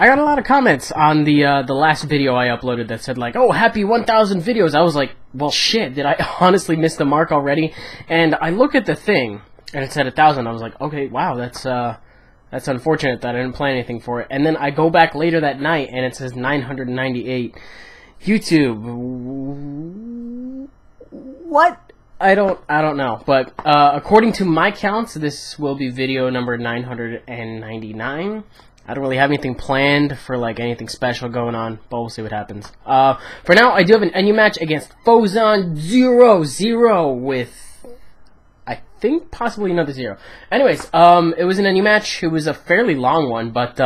I got a lot of comments on the last video I uploaded that said like, "Oh, happy 1,000 videos." I was like, "Well, shit, did I honestly miss the mark already?" And I look at the thing, and it said 1,000. I was like, "Okay, wow, that's unfortunate that I didn't plan anything for it." And then I go back later that night, and it says 998. YouTube, what? I don't know. But according to my counts, this will be video number 999. I don't really have anything planned for like anything special going on, but we'll see what happens. For now, I do have an NU match against Phozon000 with, I think, possibly another 0. Anyways, it was an NU match. It was a fairly long one, but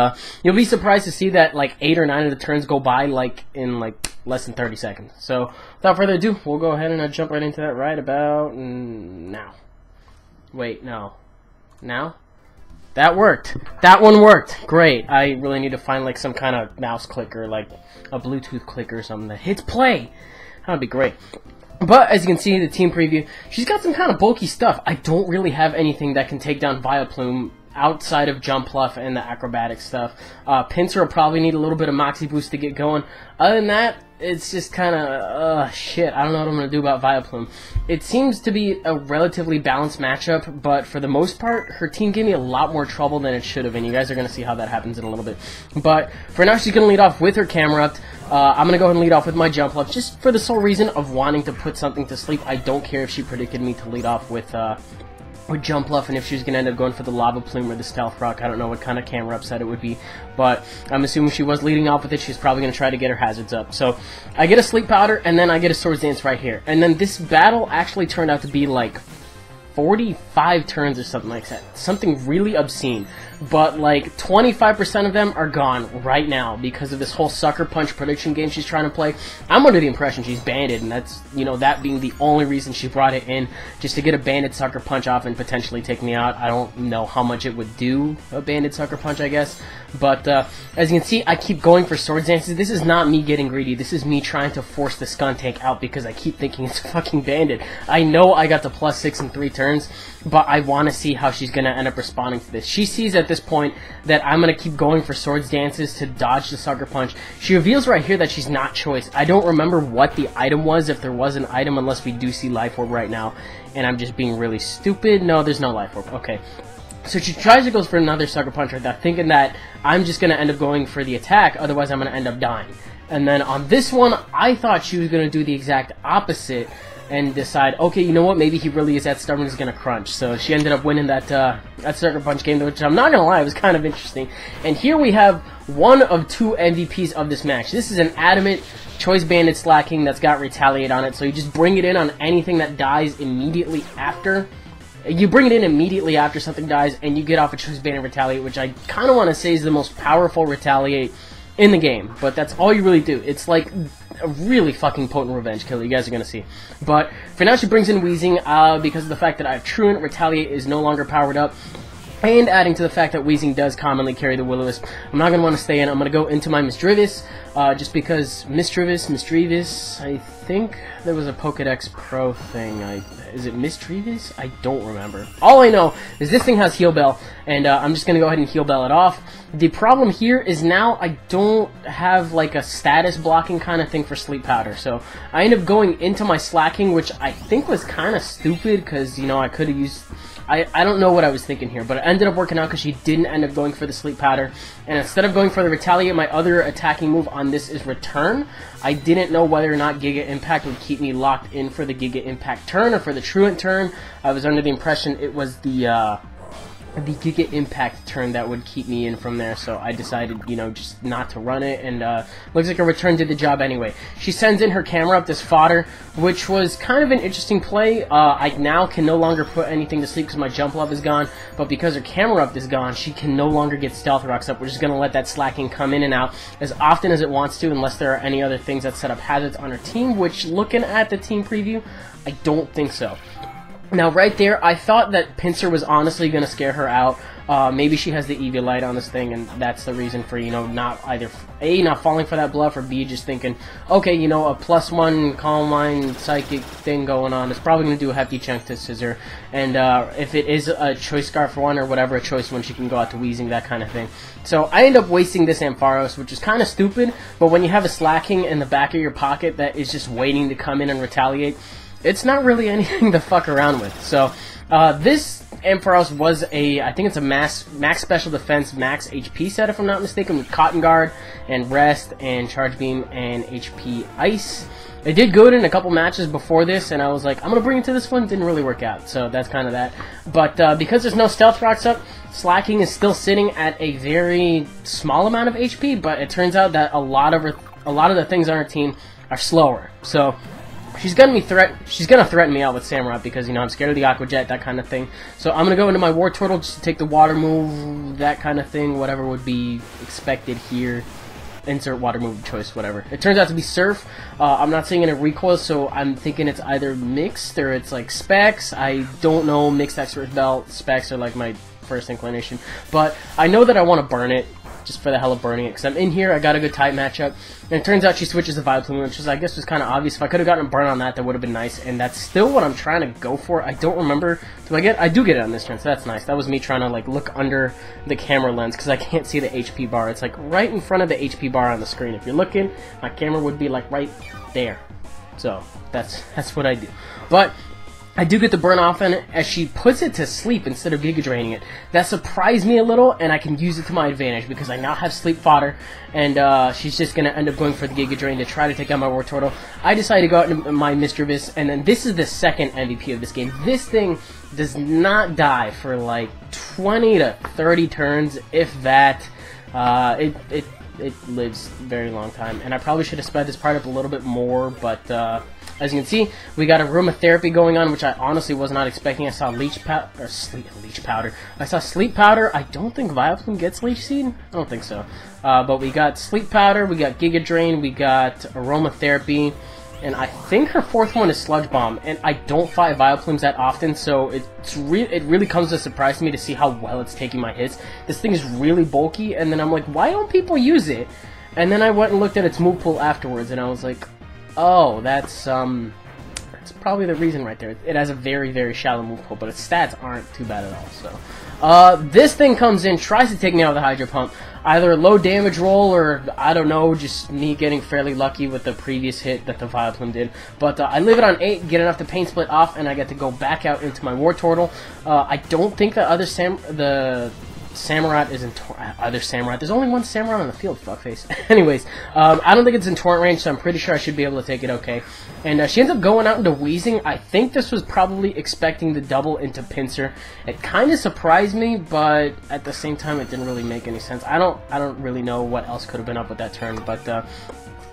you'll be surprised to see that like 8 or 9 of the turns go by like in like less than 30 seconds. So without further ado, we'll go ahead and jump right into that right about now. Wait, no. Now? That worked. That one worked. Great. I really need to find like some kind of mouse clicker, like a Bluetooth clicker or something that hits play. That would be great. But as you can see in the team preview, she's got some kind of bulky stuff. I don't really have anything that can take down Vileplume outside of Jump Pluff and the acrobatic stuff. Pinsir will probably need a little bit of Moxie Boost to get going. Other than that, it's just kind of, shit, I don't know what I'm going to do about Vileplume. It seems to be a relatively balanced matchup, but for the most part, her team gave me a lot more trouble than it should have, and you guys are going to see how that happens in a little bit. But for now, she's going to lead off with her camera up. I'm going to go ahead and lead off with my Jump Pluff, just for the sole reason of wanting to put something to sleep. I don't care if she predicted me to lead off with Jump Pluff, and if she was going to end up going for the Lava Plume or the Stealth Rock. I don't know what kind of camera upset it would be, but I'm assuming she was leading off with it. She's probably going to try to get her hazards up. So I get a Sleep Powder, and then I get a Swords Dance right here. And then this battle actually turned out to be like 45 turns or something like that. Something really obscene. But like 25% of them are gone right now because of this whole Sucker Punch prediction game she's trying to play. I'm under the impression she's banded, and that's, you know, that being the only reason she brought it in, just to get a banded Sucker Punch off and potentially take me out. I don't know how much it would do, a banded Sucker Punch, I guess. But as you can see, I keep going for Swords Dances. This is not me getting greedy. This is me trying to force the Skuntank out because I keep thinking it's fucking banded. I know I got the +6 in 3 turns, but I want to see how she's going to end up responding to this. She sees at this point that I'm going to keep going for Swords Dances to dodge the Sucker Punch. She reveals right here that she's not choice. I don't remember what the item was, if there was an item, unless we do see Life Orb right now, and I'm just being really stupid. No, there's no Life Orb. Okay. So she tries to go for another Sucker Punch right there, thinking that I'm just going to end up going for the attack, otherwise I'm going to end up dying. And then on this one, I thought she was going to do the exact opposite and decide, okay, you know what, maybe he really is that stubborn, he's gonna crunch. So she ended up winning that Sucker Punch game, which I'm not gonna lie, it was kind of interesting. And here we have one of 2 MVPs of this match. This is an Adamant Choice Banded Slacking that's got Retaliate on it, so you just bring it in on anything that dies immediately after. You bring it in immediately after something dies, and you get off a Choice Banded Retaliate, which I kind of want to say is the most powerful Retaliate in the game, but that's all you really do. It's like a really fucking potent revenge killer, you guys are going to see. But for now, she brings in Weezing because of the fact that I have Truant. Retaliate is no longer powered up, and adding to the fact that Weezing does commonly carry the Will-O-Wisp. I'm not going to want to stay in. I'm going to go into my Misdreavus, just because Misdreavus, I think there was a Pokedex Pro thing. Is it Misdreavus? I don't remember. All I know is this thing has Heal Bell, and I'm just going to go ahead and Heal Bell it off. The problem here is now I don't have like a status blocking kind of thing for Sleep Powder, so I end up going into my Slacking, which I think was kind of stupid because, you know, I could have used... I don't know what I was thinking here, but it ended up working out because she didn't end up going for the Sleep Powder. And instead of going for the Retaliate, my other attacking move on this is Return. I didn't know whether or not Giga Impact would keep me locked in for the Giga Impact turn or for the Truant turn. I was under the impression it was the Giga Impact turn that would keep me in from there, so I decided, you know, just not to run it, and looks like a Return did the job anyway. She sends in her camera up, this fodder, which was kind of an interesting play. I now can no longer put anything to sleep because my Jump Love is gone, but because her camera up is gone, she can no longer get Stealth Rocks up. We're just going to let that Slacking come in and out as often as it wants to, unless there are any other things that set up hazards on her team, which, looking at the team preview, I don't think so. Now, right there, I thought that Pinsir was honestly going to scare her out. Maybe she has the Eviolite on this thing, and that's the reason for, you know, not either A, not falling for that bluff, or B, just thinking, okay, you know, a +1 Calm Mind Psychic thing going on. It's probably going to do a hefty chunk to Scissor, and if it is a Choice Scarf 1 or whatever, a Choice 1, she can go out to Weezing, that kind of thing. So I end up wasting this Ampharos, which is kind of stupid, but when you have a Slacking in the back of your pocket that is just waiting to come in and retaliate, it's not really anything to fuck around with. So this Ampharos was I think it's a max special defense, max HP set if I'm not mistaken, with Cotton Guard and Rest and Charge Beam and HP Ice. It did good in a couple matches before this, and I was like, I'm going to bring it to this one. Didn't really work out, so that's kind of that. But because there's no Stealth Rocks up, Slacking is still sitting at a very small amount of HP, but it turns out that a lot of the things on her team are slower. So she's gonna threaten me out with Samurott because, you know, I'm scared of the Aqua Jet, that kind of thing. So I'm gonna go into my War Turtle just to take the water move, that kind of thing, whatever would be expected here. Insert water move choice, whatever. It turns out to be Surf. I'm not seeing any recoil, so I'm thinking it's either mixed or it's like Specs. I don't know. Mixed Expert Belt, Specs are like my first inclination, but I know that I want to burn it just for the hell of burning it, because I'm in here, I got a good type matchup, and it turns out she switches the Vileplume, which is, I guess, was kind of obvious. If I could have gotten a burn on that, that would have been nice, and that's still what I'm trying to go for. I don't remember, I do get it on this turn, so that's nice. That was me trying to, like, look under the camera lens, because I can't see the HP bar. It's, like, right in front of the HP bar on the screen. If you're looking, my camera would be, like, right there. So, that's what I do. But I do get the burn off on it as she puts it to sleep instead of Giga Draining it. That surprised me a little, and I can use it to my advantage because I now have Sleep Fodder, and she's just going to end up going for the Giga Drain to try to take out my War Turtle. I decided to go out into my Mischievous, and then this is the second MVP of this game. This thing does not die for like 20 to 30 turns, if that. It lives a very long time, and I probably should have sped this part up a little bit more, but as you can see, we got Aromatherapy going on, which I honestly was not expecting. I saw Leech Powder. I saw Sleep Powder. I don't think Vileplume gets Leech Seed. I don't think so. But we got Sleep Powder, we got Giga Drain, we got Aromatherapy, and I think her fourth one is Sludge Bomb. And I don't fight Vileplumes that often, so it really comes as a surprise to me to see how well it's taking my hits. This thing is really bulky, and then I'm like, why don't people use it? And then I went and looked at its move pool afterwards, and I was like, oh, that's probably the reason right there. It has a very, very shallow move pool, but its stats aren't too bad at all. So, this thing comes in, tries to take me out of the Hydro Pump. Either a low damage roll or, I don't know, just me getting fairly lucky with the previous hit that the Vileplume did. But I leave it on 8, get enough to Pain Split off, and I get to go back out into my War Turtle. I don't think the other Samurott is in either Samurott. There's only one Samurott on the field, fuckface. Anyways, I don't think it's in torrent range, so I'm pretty sure I should be able to take it okay. And she ends up going out into Weezing. I think this was probably expecting the double into Pinsir. It kind of surprised me, but at the same time, it didn't really make any sense. I don't really know what else could have been up with that turn, but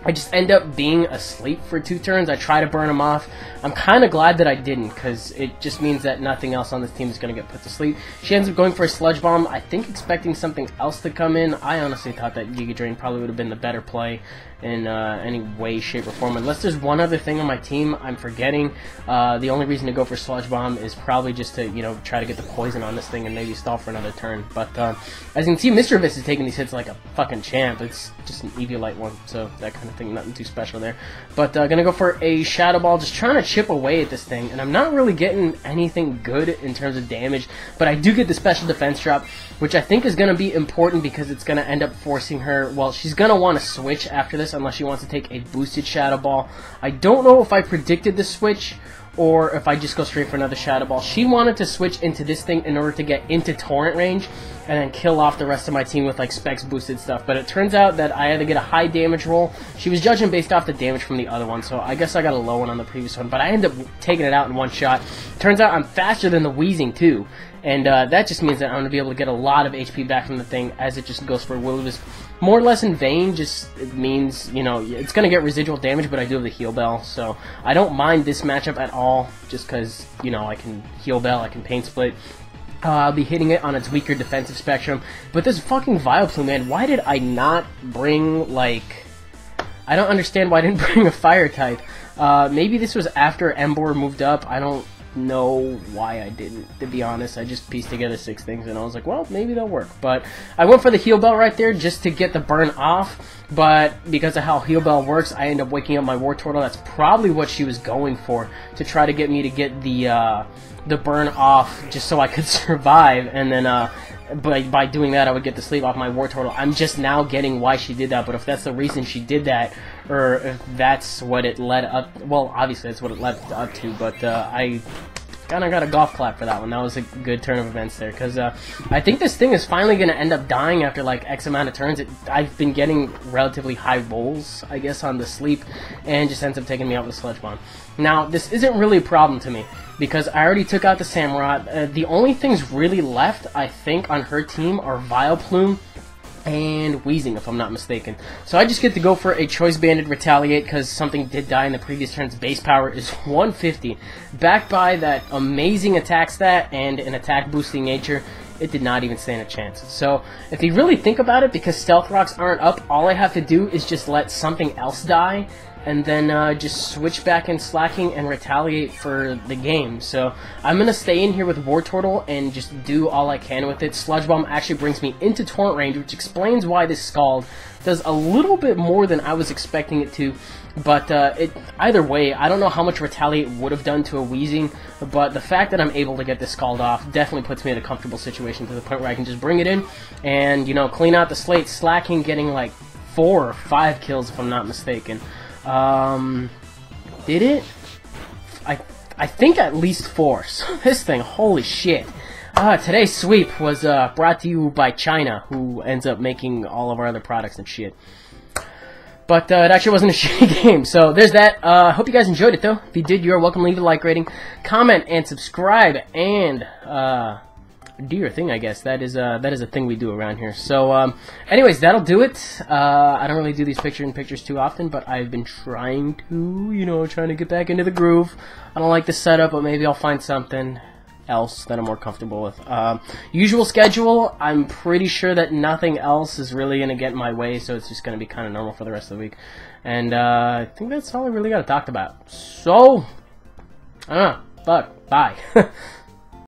I just end up being asleep for 2 turns. I try to burn him off. I'm kind of glad that I didn't, because it just means that nothing else on this team is going to get put to sleep. She ends up going for a Sludge Bomb, I think expecting something else to come in. I honestly thought that Giga Drain probably would have been the better play in any way, shape, or form. Unless there's one other thing on my team I'm forgetting. The only reason to go for Sludge Bomb is probably just to, you know, try to get the poison on this thing and maybe stall for another turn. But as you can see, Mischievous is taking these hits like a fucking champ. It's just an Eviolite one, so that kind of thing, nothing too special there. But gonna go for a Shadow Ball, just trying to chip away at this thing, and I'm not really getting anything good in terms of damage, but I do get the special defense drop, which I think is going to be important because it's going to end up forcing her, well, she's going to want to switch after this unless she wants to take a boosted Shadow Ball. I don't know if I predicted the switch or if I just go straight for another Shadow Ball. She wanted to switch into this thing in order to get into torrent range and then kill off the rest of my team with like specs boosted stuff, but it turns out that I had to get a high damage roll. She was judging based off the damage from the other one, so I guess I got a low one on the previous one, but I ended up taking it out in one shot. Turns out I'm faster than the Weezing too, and that just means that I'm going to be able to get a lot of HP back from the thing as it just goes for Will-O-Wisp. More or less in vain, just it means, you know, it's going to get residual damage, but I do have the Heal Bell, so I don't mind this matchup at all, just because, you know, I can Heal Bell, I can Pain Split. I'll be hitting it on its weaker defensive spectrum, but this fucking Vileplume, man, why did I not bring, like, I don't understand why I didn't bring a Fire type. Maybe this was after Emboar moved up, I don't know why I didn't, to be honest. I just pieced together 6 things, and I was like, well, maybe they'll work. But I went for the heal bell right there just to get the burn off, but because of how heal bell works, I end up waking up my war turtle. That's probably what she was going for, to try to get me to get the burn off just so I could survive, and then by doing that I would get the sleep off my war turtle. I'm just now getting why she did that, but if that's the reason she did that, or if that's what it led up, well, obviously that's what it led up to, but I kind of got a golf clap for that one. That was a good turn of events there, because I think this thing is finally going to end up dying after like X amount of turns. I've been getting relatively high rolls, I guess, on the sleep, and just ends up taking me out with a sludge bomb. Now, this isn't really a problem to me, because I already took out the Samurott. The only things really left, I think, on her team are Vileplume and Wheezing, if I'm not mistaken. So I just get to go for a Choice Banded Retaliate, because something did die in the previous turn's base power is 150. Backed by that amazing attack stat and an attack boosting nature, it did not even stand a chance. So if you really think about it, because Stealth Rocks aren't up, all I have to do is just let something else die, and then just switch back in Slacking and Retaliate for the game. So I'm going to stay in here with War Turtle and just do all I can with it. Sludge Bomb actually brings me into Torrent range, which explains why this Scald does a little bit more than I was expecting it to. But either way, I don't know how much Retaliate would have done to a Wheezing, but the fact that I'm able to get this Scald off definitely puts me in a comfortable situation, to the point where I can just bring it in and, you know, clean out the slate. Slacking getting like 4 or 5 kills, if I'm not mistaken. Did it? I think at least 4. So this thing, holy shit. Today's sweep was brought to you by China, who ends up making all of our other products and shit. But it actually wasn't a shitty game, so there's that. Hope you guys enjoyed it, though. If you did, you're welcome to leave a like rating, comment, and subscribe, and do your thing, I guess. That is a thing we do around here. So, anyways, that'll do it. I don't really do these picture-in-pictures too often, but I've been trying to, you know, trying to get back into the groove. I don't like the setup, but maybe I'll find something else that I'm more comfortable with. Usual schedule, I'm pretty sure that nothing else is really going to get in my way, so it's just going to be kind of normal for the rest of the week. And I think that's all I really got to talk about. So, I don't know. Fuck. Bye.